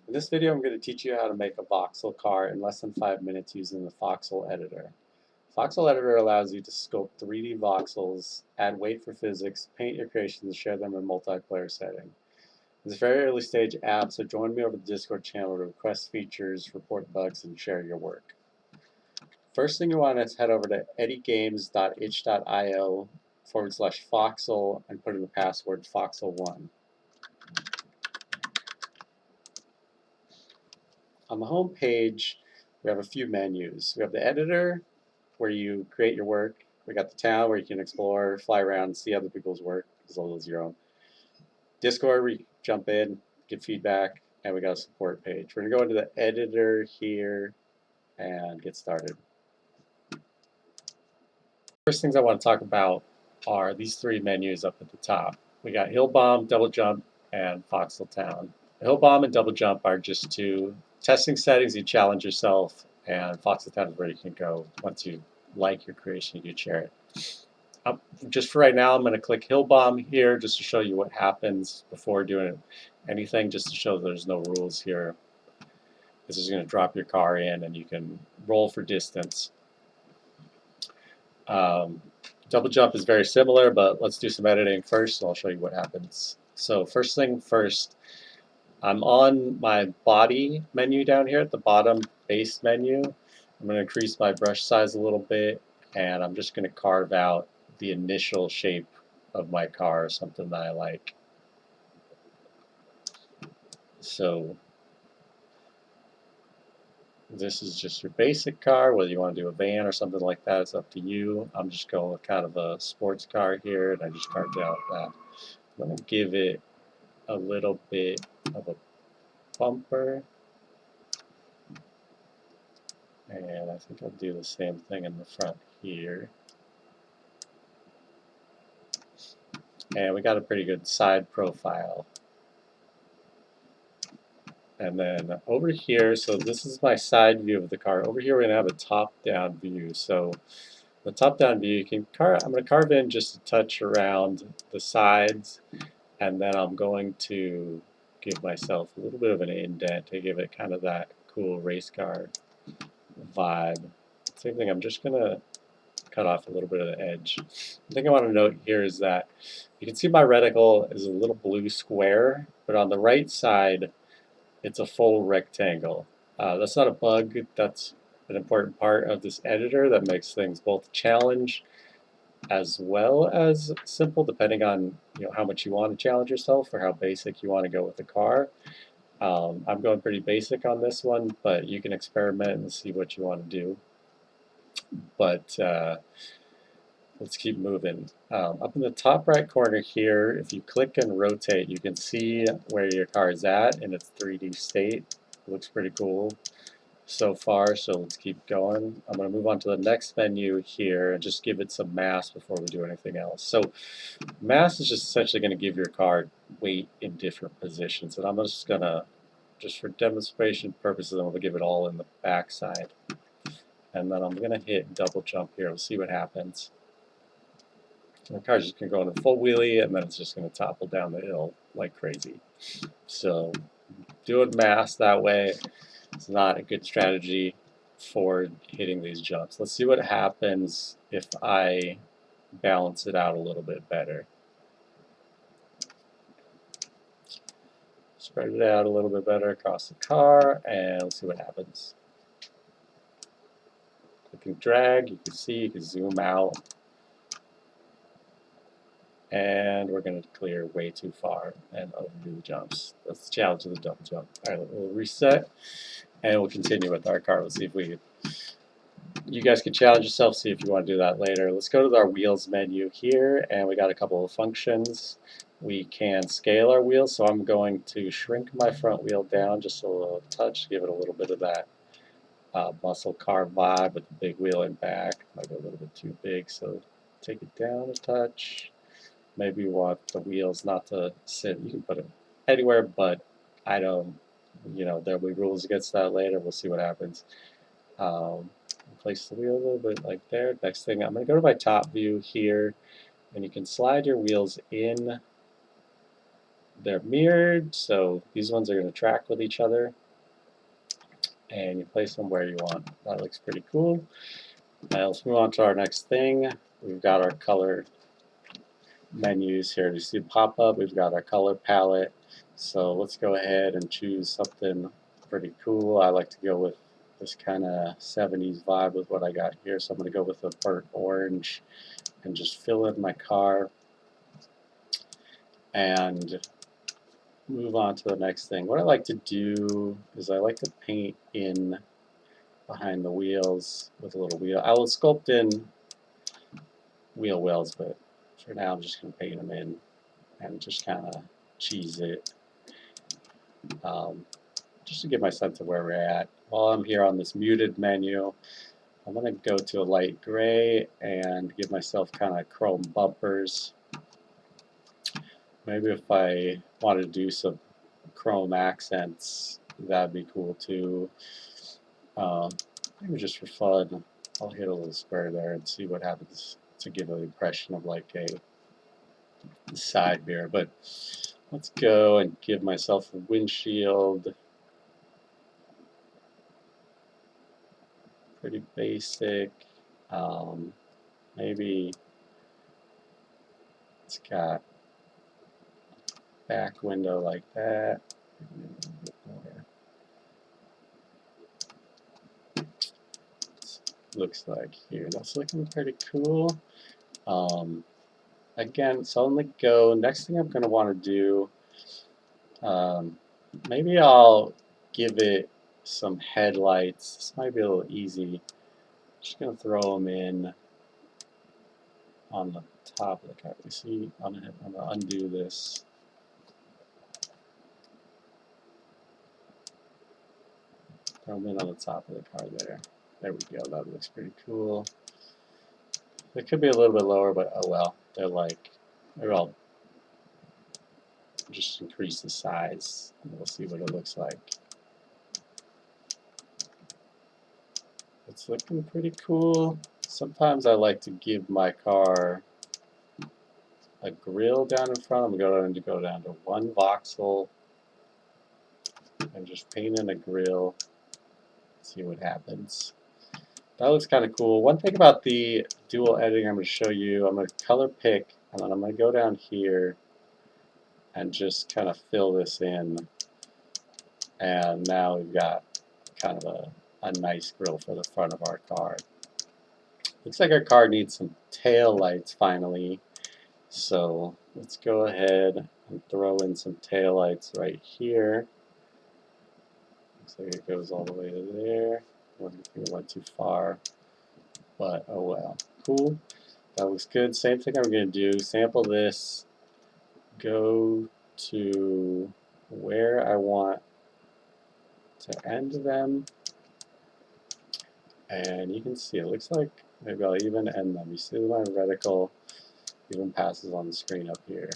In this video, I'm going to teach you how to make a voxel car in less than 5 minutes using the Foxel Editor. Foxel Editor allows you to sculpt 3D voxels, add weight for physics, paint your creations, and share them in multiplayer setting. It's a very early stage app, so join me over the Discord channel to request features, report bugs, and share your work. First thing you want is head over to eddygames.itch.io/voxel and put in the password voxel1. On the home page, we have a few menus. We have the editor, where you create your work. We got the town, where you can explore, fly around, see other people's work, as well as your own. Discord, where you jump in, give feedback, and we got a support page. We're going to go into the editor here and get started. First things I want to talk about are these three menus up at the top. We got Hill Bomb, Double Jump, and Foxel Town. Hill Bomb and Double Jump are just two testing settings. You challenge yourself, and Foxel Town is where you can go once you like your creation, you can share it. Just for right now, I'm going to click Hill Bomb here just to show you what happens before doing anything, just to show there's no rules here. This is going to drop your car in, and you can roll for distance. Double Jump is very similar, but let's do some editing first, and I'll show you what happens. So first thing first, I'm on my body menu down here at the bottom, base menu. I'm going to increase my brush size a little bit, and I'm just going to carve out the initial shape of my car, something that I like. So this is just your basic car. Whether you want to do a van or something like that, it's up to you. I'm just going with kind of a sports car here, and I just carved out that. I'm going to give it a little bit of a bumper, and I think I'll do the same thing in the front here. And we got a pretty good side profile. And then over here, so this is my side view of the car. Over here we're going to have a top-down view. So the top-down view, I'm going to carve in just a touch around the sides, and then I'm going to give myself a little bit of an indent to give it kind of that cool race car vibe. Same thing, I'm just going to cut off a little bit of the edge. The thing I want to note here is that you can see my reticle is a little blue square, but on the right side it's a full rectangle. That's not a bug, that's an important part of this editor that makes things both challenge as well as simple, depending on how much you want to challenge yourself or how basic you want to go with the car. I'm going pretty basic on this one, but you can experiment and see what you want to do. But let's keep moving. Up in the top right corner here, if you click and rotate, you can see where your car is at in its 3D state. It looks pretty cool so far, so let's keep going. I'm going to move on to the next menu here and just give it some mass before we do anything else. So mass is just essentially going to give your car weight in different positions, and I'm just going to, just for demonstration purposes, I'm going to give it all in the back side. And then I'm going to hit double jump here. We'll see what happens. The car's just going to go in a full wheelie, and then it's just going to topple down the hill like crazy. So do it mass that way. It's not a good strategy for hitting these jumps. Let's see what happens if I balance it out a little bit better. Spread it out a little bit better across the car, and let's see what happens. Click and drag, you can see, you can zoom out. And we're going to clear way too far and overdo the jumps. That's the challenge of the double jump. All right, we'll reset, and we'll continue with our car. Let's see if you guys can challenge yourself, see if you want to do that later. Let's go to our wheels menu here, and we got a couple of functions. We can scale our wheels, so I'm going to shrink my front wheel down just a little touch, give it a little bit of that muscle car vibe with the big wheel in back. Might be a little bit too big, so take it down a touch. Maybe you want the wheels not to sit. You can put them anywhere, but I don't, there'll be rules against that later. We'll see what happens. Place the wheel a little bit like there. Next thing, I'm going to go to my top view here, and you can slide your wheels in they're mirrored, so these ones are going to track with each other, and you place them where you want. That looks pretty cool. Now let's move on to our next thing. We've got our color menus here. You see pop up, we've got our color palette. So let's go ahead and choose something pretty cool. I like to go with this kind of 70s vibe with what I got here. So I'm going to go with a burnt orange and just fill in my car and move on to the next thing. What I like to do is I like to paint in behind the wheels with a little wheel. I will sculpt in wheel wells, but for now I'm just going to paint them in and just kind of cheese it, just to get my sense of where we're at. While I'm here on this muted menu, I'm going to go to a light gray and give myself kind of chrome bumpers. Maybe if I wanted to do some chrome accents, that'd be cool too. Maybe just for fun, I'll hit a little square there and see what happens to give an impression of like a side mirror. But let's go and give myself a windshield. Pretty basic. Maybe it's got back window like that. Looks like here. That's looking pretty cool. Again, so on the go, next thing I'm going to want to do, maybe I'll give it some headlights. This might be a little easy. Just going to throw them in on the top of the car. You see, I'm going to undo this. Throw them in on the top of the car there. There we go. That looks pretty cool. It could be a little bit lower, but oh well. They're all just increase the size, and we'll see what it looks like. It's looking pretty cool. Sometimes I like to give my car a grill down in front. I'm going to go down to one voxel and just paint in a grill. See what happens. That looks kind of cool. One thing about the dual editing I'm going to show you, I'm going to color pick, and then I'm going to go down here and just kind of fill this in. And now we've got kind of a nice grill for the front of our car. Looks like our car needs some tail lights finally. So let's go ahead and throw in some tail lights right here. Looks like it goes all the way to there. I don't think it went too far, but oh well. Cool. That looks good. Same thing I'm going to do. Sample this. Go to where I want to end them. And you can see it looks like maybe I'll even end them. You see my reticle even passes on the screen up here.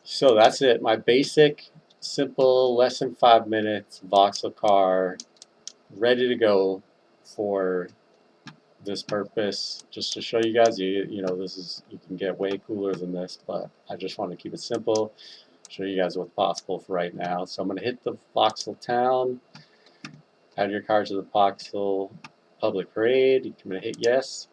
So that's it. My basic, simple, less than 5 minutes voxel car, ready to go for this purpose. Just to show you guys, you know, this is, you can get way cooler than this, but I just want to keep it simple, show you guys what's possible for right now. So I'm going to hit the voxel town, add your car to the voxel public parade. I'm going to hit yes,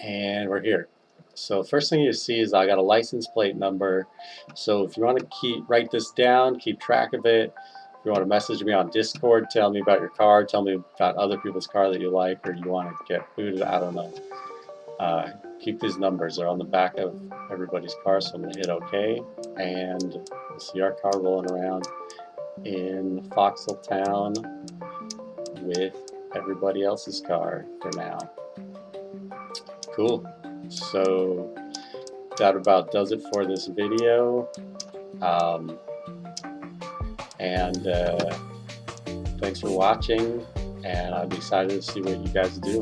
and we're here. So first thing you see is I got a license plate number. So if you want to write this down, keep track of it. If you want to message me on Discord, tell me about your car, tell me about other people's car that you like or you want to get booted, I don't know. Keep these numbers. They're on the back of everybody's car, so I'm going to hit OK. And you'll see our car rolling around in Foxel Town with everybody else's car for now. Cool. So that about does it for this video. Thanks for watching, and I'm excited to see what you guys do.